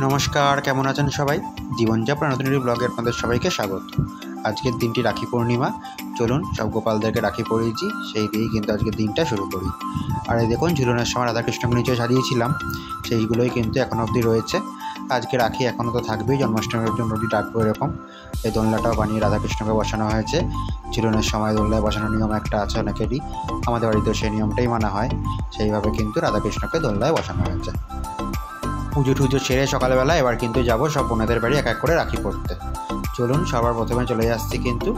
নমস্কার, কেমন আছেন সবাই? জীবনযাপন নতুন একটি ব্লগে আপনাদের সবাইকে স্বাগত। আজকের দিনটি রাখি পূর্ণিমা। চলুন সব গোপালদেরকে রাখি পরিয়েছি, সেই দিয়েই কিন্তু আজকের দিনটা শুরু করি। আর এই দেখুন, ঝুলনের সময় রাধাকৃষ্ণকে নিচে সাজিয়েছিলাম, সেইগুলোই কিন্তু এখনও অবধি রয়েছে। আজকে রাখি এখনও তো থাকবেই, জন্মাষ্টমীর জন্য ডাকবো এরকম। এই দোলনাটাও বানিয়ে রাধাকৃষ্ণকে বসানো হয়েছে। ঝুলনের সময় দোলনায় বসানোর নিয়ম একটা আছে অনেকেরই, আমাদের বাড়িতেও সেই নিয়মটাই মানা হয়। সেইভাবে কিন্তু রাধাকৃষ্ণকে দোলনায় বসানো হয়েছে। পুজো টুজো সেরে সকালবেলা এবার কিন্তু যাব সব বোনেদের বাড়ি এক এক করে রাখি পড়তে। চলুন, সবার প্রথমে চলে যাচ্ছি কিন্তু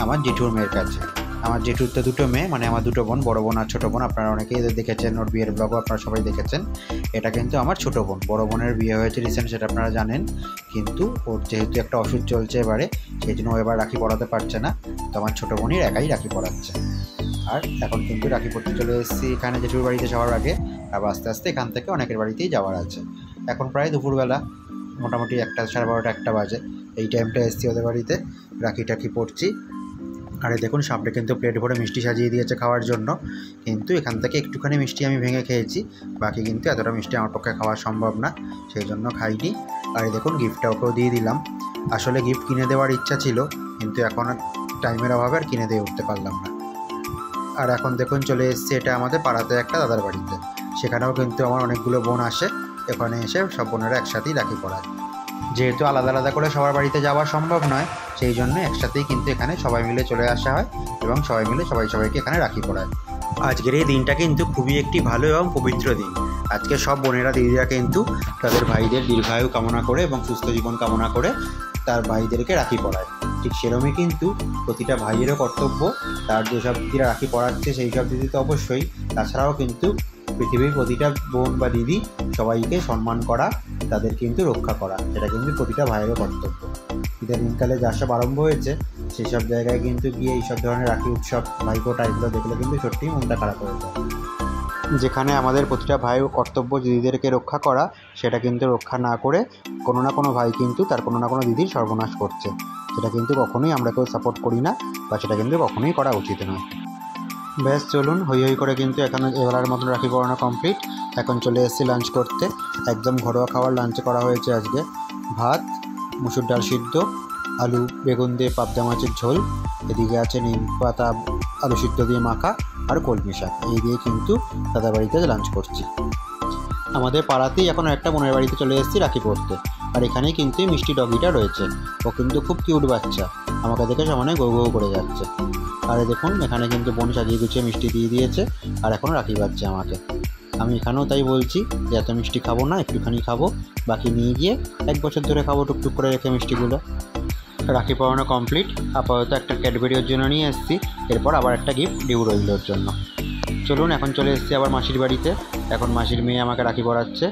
আমার জেঠুর মেয়ের কাছে। আমার জেঠুর তো দুটো মেয়ে, মানে আমার দুটো বোন, বড় বোন আর ছোটো বোন। আপনারা অনেকেই দেখেছেন, ওর বিয়ের ব্লগও আপনারা সবাই দেখেছেন। এটা কিন্তু আমার ছোটো বোন। বড় বোনের বিয়ে হয়েছে রিসেন্ট, সেটা আপনারা জানেন। কিন্তু ওর যেহেতু একটা ওষুধ চলছে এবারে, সেই জন্য ও এবার রাখি পড়াতে পারছে না, তো আমার ছোটো বোনই একাই রাখি পড়াচ্ছে। আর এখন কিন্তু রাখি পড়তে চলে এসেছি এখানে জেঠুর বাড়িতে যাওয়ার আগে। আর আস্তে আস্তে এখান থেকে অনেকের বাড়িতেই যাওয়ার আছে। এখন প্রায় দুপুরবেলা, মোটামুটি 1টা, 12:30, 1টা বাজে। এই টাইমটা এসেছি ওদের বাড়িতে, রাখি টাখি পড়ছি। আর দেখুন, সামনে কিন্তু প্লেট ভরে মিষ্টি সাজিয়ে দিয়েছে খাওয়ার জন্য। কিন্তু এখান থেকে একটুখানি মিষ্টি আমি ভেঙে খেয়েছি, বাকি কিন্তু এতটা মিষ্টি আমার পক্ষে খাওয়া সম্ভব না, সেই জন্য খাইনি। আর দেখুন, গিফটটা ওকেও দিয়ে দিলাম। আসলে গিফট কিনে দেওয়ার ইচ্ছা ছিল, কিন্তু এখন টাইমের অভাবে আর কিনে দিয়ে উঠতে পারলাম না। আর এখন দেখুন, চলে এসেছি এটা আমাদের পাড়াতে একটা দাদার বাড়িতে। সেখানেও কিন্তু আমার অনেকগুলো বোন আসে, এখানে এসে সব বোনেরা একসাথেই রাখি পড়ায়। যেহেতু আলাদা আলাদা করে সবার বাড়িতে যাওয়া সম্ভব নয়, সেই জন্য একসাথেই কিন্তু এখানে সবাই মিলে চলে আসা হয় এবং সবাই মিলে সবাইকে এখানে রাখি পড়ায়। আজকের এই দিনটা কিন্তু খুবই একটি ভালো এবং পবিত্র দিন। আজকে সব বোনেরা, দিদিরা কিন্তু তাদের ভাইদের দীর্ঘায়ু কামনা করে এবং সুস্থ জীবন কামনা করে তার ভাইদেরকে রাখি পড়ায়। ঠিক সেরকমই কিন্তু প্রতিটা ভাইয়েরও কর্তব্য তার যেসব দিদিরা রাখি পড়াচ্ছে সেই সব দিদি তো অবশ্যই, তাছাড়াও কিন্তু পৃথিবীর প্রতিটা বোন বা দিদি সবাইকে সম্মান করা, তাদের কিন্তু রক্ষা করা, সেটা কিন্তু প্রতিটা ভাইয়েরও কর্তব্য। ইদানিংকালে যা সব আরম্ভ হয়েছে, সেই সব জায়গায় কিন্তু গিয়ে এইসব ধরনের রাখি উৎসব, ভাইফোঁটা এগুলো দেখলে কিন্তু সত্যিই মনটা খারাপ হয়ে যায়। যেখানে আমাদের প্রতিটা ভাইয়ের কর্তব্য দিদিদেরকে রক্ষা করা, সেটা কিন্তু রক্ষা না করে কোনো না কোনো ভাই কিন্তু তার কোনো না কোনো দিদির সর্বনাশ করছে। সেটা কিন্তু কখনোই আমরা কেউ সাপোর্ট করি না, বা সেটা কিন্তু কখনোই করা উচিত নয়। ব্যাস চলুন, হই হই করে কিন্তু এখানে এবেলার মতন রাখি পড়ানো কমপ্লিট। এখন চলে এসেছি লাঞ্চ করতে। একদম ঘরোয়া খাবার লাঞ্চে করা হয়েছে আজকে। ভাত, মুসুর ডাল সিদ্ধ, আলু বেগুন দিয়ে পাবদা মাছের ঝোল, এদিকে আছে নিম পাতা আলু সিদ্ধ দিয়ে মাখা, আর কলমি শাক। এই দিয়ে কিন্তু দাদার বাড়িতে লাঞ্চ করছি। আমাদের পাড়াতেই এখন একটা বোনের বাড়িতে চলে এসেছি রাখি পড়তে। আর এখানেই কিন্তু মিষ্টি ডগিটা রয়েছে, ও কিন্তু খুব কিউট বাচ্চা, আমাকে দেখে সমানে গৌ গৌ করে যাচ্ছে। আর দেখুন, এখানে কিন্তু বোন সাজিয়ে গুছিয়ে মিষ্টি দিয়ে দিয়েছে, আর এখন রাখি পাচ্ছে আমাকে। আমি এখানেও তাই বলছি যে এত মিষ্টি খাবো না, একটুখানি খাবো, বাকি নিয়ে গিয়ে 1 বছর ধরে খাবো টুকটুক করে রেখে মিষ্টিগুলো। রাখি পরানো কমপ্লিট। আপাতত একটা ক্যাডবেরি ওর জন্য নিয়ে এসেছি, এরপর আবার একটা গিফট ডিউ রইল ওর জন্য। চলুন, এখন চলে এসেছি আবার মাসির বাড়িতে। এখন মাসির মেয়ে আমাকে রাখি পরাচ্ছে।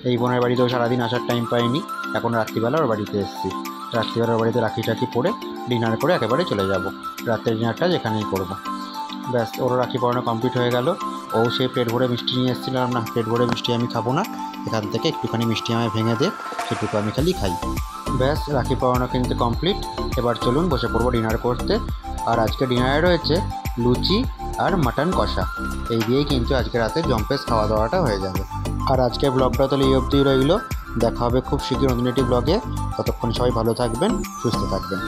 এই বোনের বাড়িতেও সারাদিন আসার টাইম পাইনি, এখন রাত্রিবেলা ওর বাড়িতে এসেছি। রাত্রিবেলা ওর বাড়িতে রাখি টাখি পরে ডিনার করে একেবারে চলে যাব। রাত্রের ডিনারটা যেখানেই করবো। ব্যাস, ওরও রাখি পরানো কমপ্লিট হয়ে গেল। ও সে প্লেট ভরে মিষ্টি নিয়ে এসেছিলাম, না প্লেট ভরে মিষ্টি আমি খাবো না, এখান থেকে একটুখানি মিষ্টি আমায় ভেঙে দে, সেটুকু আমি খালি খাই। ব্যাস, রাখি পরানো কিন্তু কমপ্লিট। এবার চলুন বসে পড়বো ডিনার করতে। আর আজকে ডিনারে রয়েছে লুচি আর মাটন কষা। এই দিয়েই কিন্তু আজকে রাতে জম্পেস খাওয়া দাওয়াটা হয়ে যাবে। আর আজকের ব্লগটা তাহলে এই অবধিই রইল। দেখা হবে খুব শীঘ্রই নতুন একটি ব্লগে। ততক্ষণ সবাই ভালো থাকবেন, সুস্থ থাকবেন।